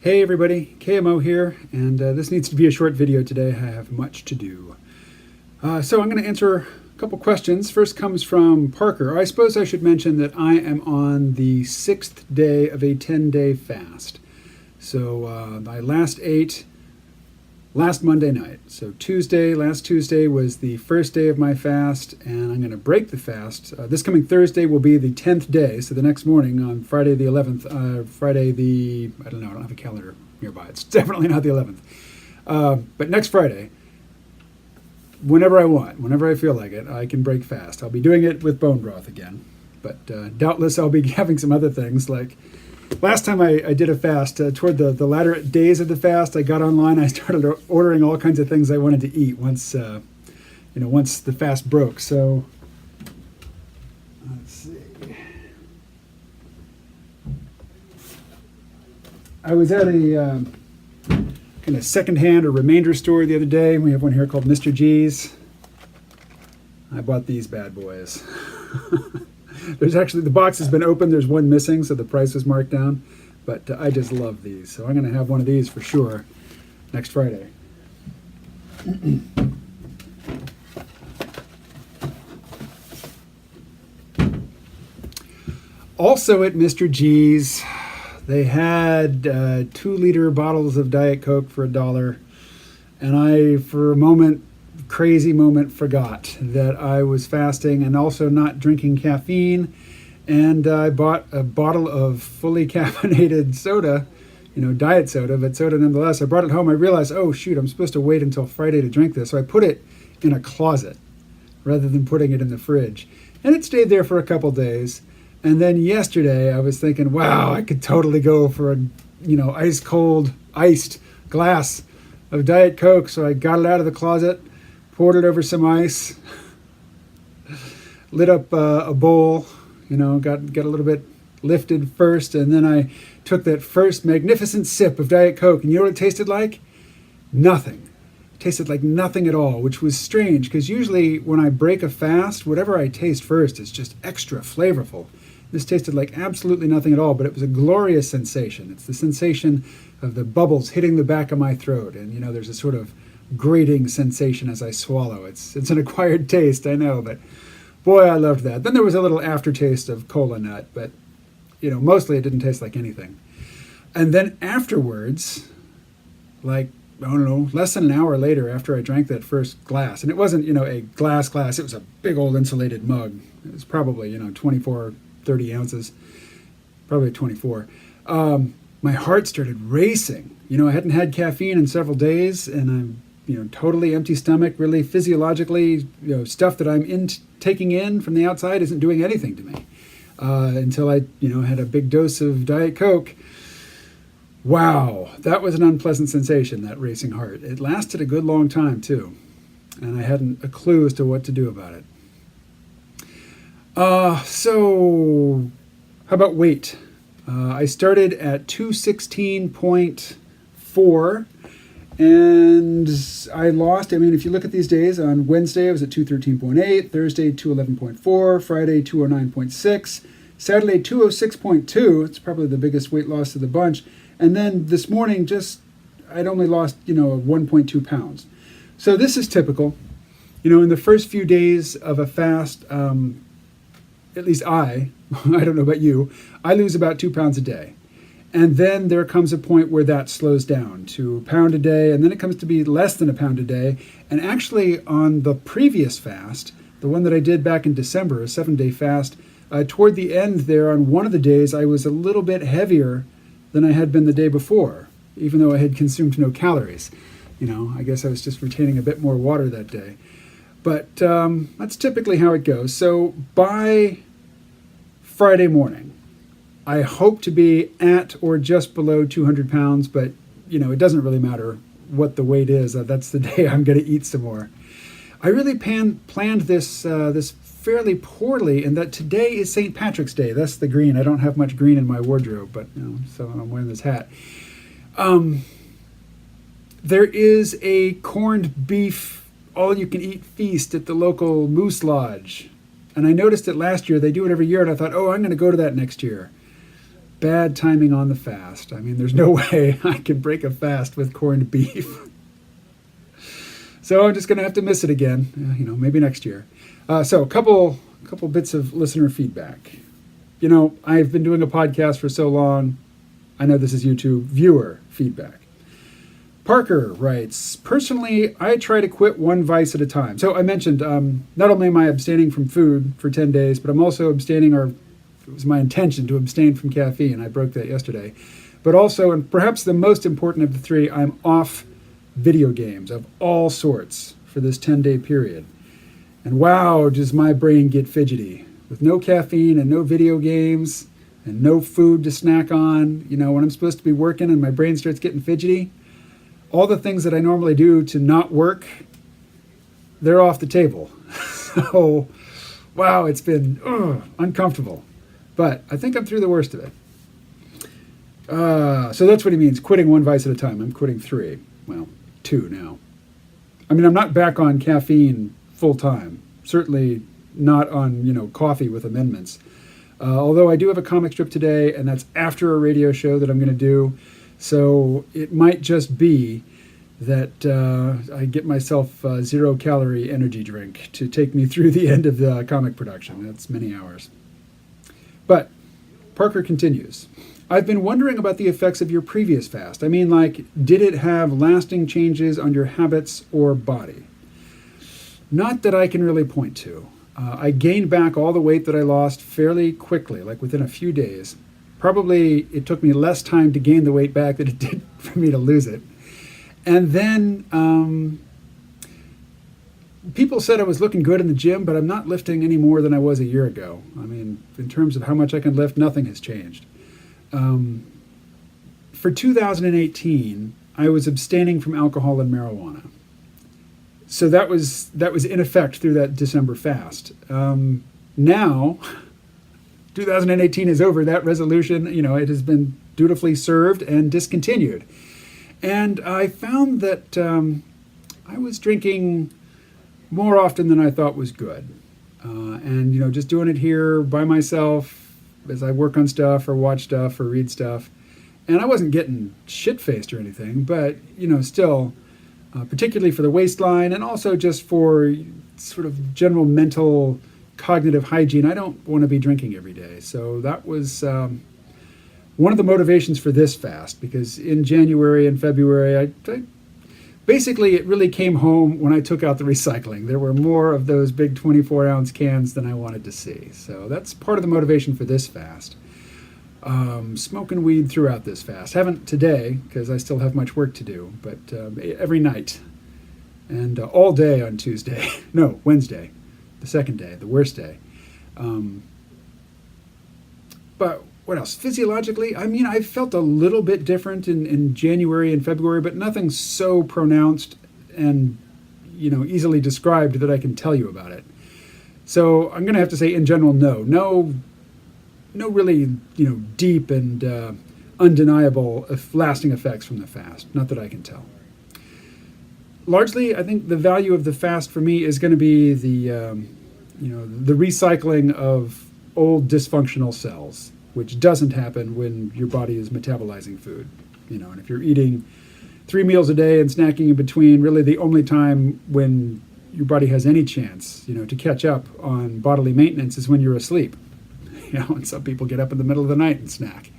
Hey everybody, KMO here, and this needs to be a short video today. I have much to do. So I'm going to answer a couple questions. First comes from Parker. I suppose I should mention that I am on the 6th day of a 10-day fast. So I last ate last Monday night. So last Tuesday was the first day of my fast, and I'm going to break the fast. This coming Thursday will be the 10th day, so the next morning on Friday the 11th, I don't know, I don't have a calendar nearby. It's definitely not the 11th. But next Friday, whenever I want, whenever I feel like it, I can break fast. I'll be doing it with bone broth again, but doubtless I'll be having some other things like last time I did a fast, toward the latter days of the fast, I got online. I started ordering all kinds of things I wanted to eat once the fast broke. So let's see. I was at a kind of secondhand or remainder store the other day. We have one here called Mr. G's. I bought these bad boys. There's actually, the box has been opened. There's one missing, so the price was marked down. But I just love these. So I'm going to have one of these for sure next Friday. Also at Mr. G's, they had 2-liter bottles of Diet Coke for $1. And I, for a moment, crazy moment, forgot that I was fasting and also not drinking caffeine, and I bought a bottle of fully caffeinated soda, diet soda, but soda nonetheless. I brought it home. I realized, oh shoot, I'm supposed to wait until Friday to drink this, so I put it in a closet rather than putting it in the fridge, and it stayed there for a couple days. And then yesterday I was thinking, wow, I could totally go for a ice cold iced glass of Diet Coke, so I got it out of the closet, poured it over some ice, lit up a bowl, got a little bit lifted first, and then I took that first magnificent sip of Diet Coke, and you know what it tasted like? Nothing. It tasted like nothing at all, which was strange, because usually when I break a fast, whatever I taste first is just extra flavorful. This tasted like absolutely nothing at all, but it was a glorious sensation. It's the sensation of the bubbles hitting the back of my throat, and there's a sort of grating sensation as I swallow. It's an acquired taste, I know, but boy, I loved that. Then there was a little aftertaste of cola nut, but mostly it didn't taste like anything. And then afterwards, like, I don't know, less than an hour later after I drank that first glass, and it wasn't, a glass, it was a big old insulated mug. It was probably, 24, 30 ounces, probably 24. My heart started racing. I hadn't had caffeine in several days, and I'm totally empty stomach, really physiologically, stuff that I'm taking in from the outside isn't doing anything to me until I, had a big dose of Diet Coke. Wow, that was an unpleasant sensation, that racing heart. It lasted a good long time, too, and I hadn't a clue as to what to do about it. So how about weight? I started at 216.4. And I lost, if you look at these days, on Wednesday I was at 213.8, Thursday 211.4, Friday 209.6, Saturday 206.2. It's probably the biggest weight loss of the bunch. And then this morning, I'd only lost, 1.2 pounds. So this is typical. In the first few days of a fast, at least I don't know about you, I lose about 2 pounds a day. And then there comes a point where that slows down to a pound a day, and then it comes to be less than a pound a day. And actually on the previous fast, the one that I did back in December, a 7-day fast, toward the end there on one of the days, I was a little bit heavier than I had been the day before, even though I had consumed no calories. I guess I was just retaining a bit more water that day. But that's typically how it goes. So by Friday morning, I hope to be at or just below 200 pounds, but, it doesn't really matter what the weight is. That's the day I'm going to eat some more. I really planned this fairly poorly in that today is St. Patrick's Day. That's the green. I don't have much green in my wardrobe, but, so I'm wearing this hat. There is a corned beef all-you-can-eat feast at the local Moose Lodge. And I noticed it last year. They do it every year, and I thought, oh, I'm going to go to that next year. bad timing on the fast. I mean, there's no way I can break a fast with corned beef. So I'm just going to have to miss it again, maybe next year. So a couple bits of listener feedback. I've been doing a podcast for so long. I know this is YouTube. Viewer feedback. Parker writes, personally, I try to quit one vice at a time. So I mentioned not only am I abstaining from food for 10 days, but I'm also abstaining, or it was my intention to abstain from caffeine. I broke that yesterday. But also, and perhaps the most important of the three, I'm off video games of all sorts for this 10-day period. And wow, does my brain get fidgety. With no caffeine and no video games and no food to snack on, when I'm supposed to be working and my brain starts getting fidgety, all the things that I normally do to not work, they're off the table. So, wow, it's been uncomfortable. But I think I'm through the worst of it. So that's what he means, quitting one vice at a time. I'm quitting 3. Well, 2 now. I mean, I'm not back on caffeine full time. Certainly not on, coffee with amendments. Although I do have a comic strip today, and that's after a radio show that I'm going to do. So it might just be that I get myself a 0-calorie energy drink to take me through the end of the comic production. That's many hours. But Parker continues. I've been wondering about the effects of your previous fast. I mean, did it have lasting changes on your habits or body? Not that I can really point to. I gained back all the weight that I lost fairly quickly, within a few days. Probably it took me less time to gain the weight back than it did for me to lose it. And then people said I was looking good in the gym, but I'm not lifting any more than I was a year ago. I mean, in terms of how much I can lift, nothing has changed. For 2018, I was abstaining from alcohol and marijuana. So that was in effect through that December fast. Now, 2018 is over. That resolution, it has been dutifully served and discontinued. And I found that I was drinking more often than I thought was good. And, just doing it here by myself as I work on stuff or watch stuff or read stuff. And I wasn't getting shit-faced or anything, but, still, particularly for the waistline and also just for sort of general mental cognitive hygiene, I don't want to be drinking every day. So that was one of the motivations for this fast, because in January and February, I basically it really came home when I took out the recycling. There were more of those big 24-ounce cans than I wanted to see. So that's part of the motivation for this fast. Smoking weed throughout this fast. Haven't today, because I still have much work to do, but every night and all day on Tuesday. No, Wednesday. The second day, the worst day. But what else? Physiologically, I mean, I felt a little bit different in January and February, but nothing so pronounced and, easily described that I can tell you about it. So I'm going to have to say, in general, no really, deep and undeniable lasting effects from the fast. Not that I can tell. Largely, I think the value of the fast for me is going to be the recycling of old dysfunctional cells, which doesn't happen when your body is metabolizing food. And if you're eating 3 meals a day and snacking in between, really the only time when your body has any chance, to catch up on bodily maintenance is when you're asleep. And some people get up in the middle of the night and snack.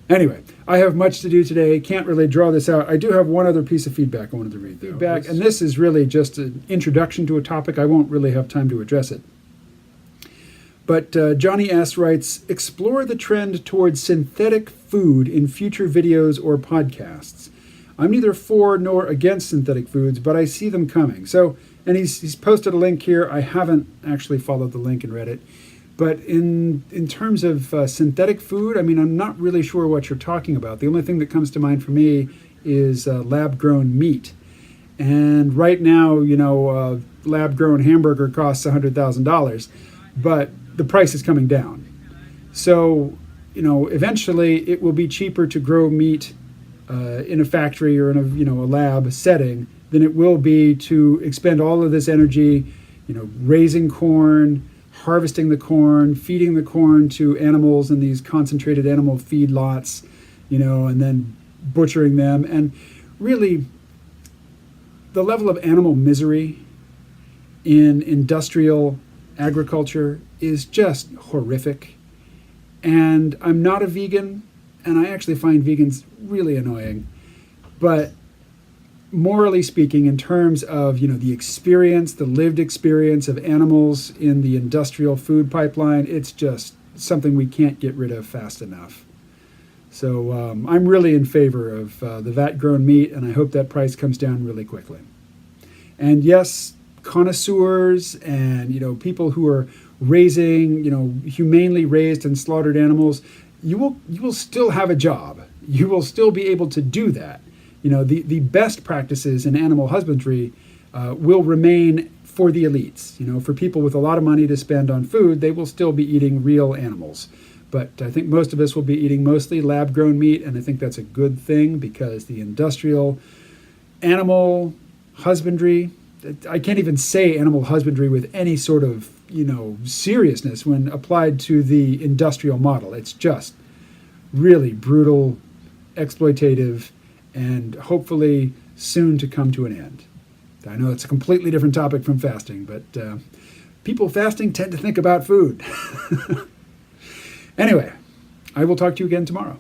Anyway, I have much to do today. Can't really draw this out. I do have one other piece of feedback I wanted to read. Feedback, and this is really just an introduction to a topic. I won't really have time to address it. But Johnny S. writes, explore the trend towards synthetic food in future videos or podcasts. I'm neither for nor against synthetic foods, but I see them coming. So, and he's posted a link here. I haven't actually followed the link and read it. But in terms of synthetic food, I mean, I'm not really sure what you're talking about. The only thing that comes to mind for me is lab-grown meat. And right now, lab-grown hamburger costs $100,000, but the price is coming down. So, eventually it will be cheaper to grow meat in a factory or in a lab setting than it will be to expend all of this energy, raising corn, harvesting the corn, feeding the corn to animals in these concentrated animal feed lots, and then butchering them. And really, the level of animal misery in industrial agriculture is just horrific. And I'm not a vegan, and I actually find vegans really annoying. But morally speaking, in terms of the experience, the lived experience of animals in the industrial food pipeline, it's just something we can't get rid of fast enough. So I'm really in favor of the vat-grown meat, and I hope that price comes down really quickly. And yes, connoisseurs and people who are raising humanely raised and slaughtered animals, you will still have a job. You will still be able to do that. The best practices in animal husbandry will remain for the elites. For people with a lot of money to spend on food, they will still be eating real animals. But I think most of us will be eating mostly lab-grown meat, and I think that's a good thing, because the industrial animal husbandry, I can't even say animal husbandry with any sort of seriousness when applied to the industrial model. It's just really brutal, exploitative, and hopefully soon to come to an end. I know it's a completely different topic from fasting, but people fasting tend to think about food. Anyway, I will talk to you again tomorrow.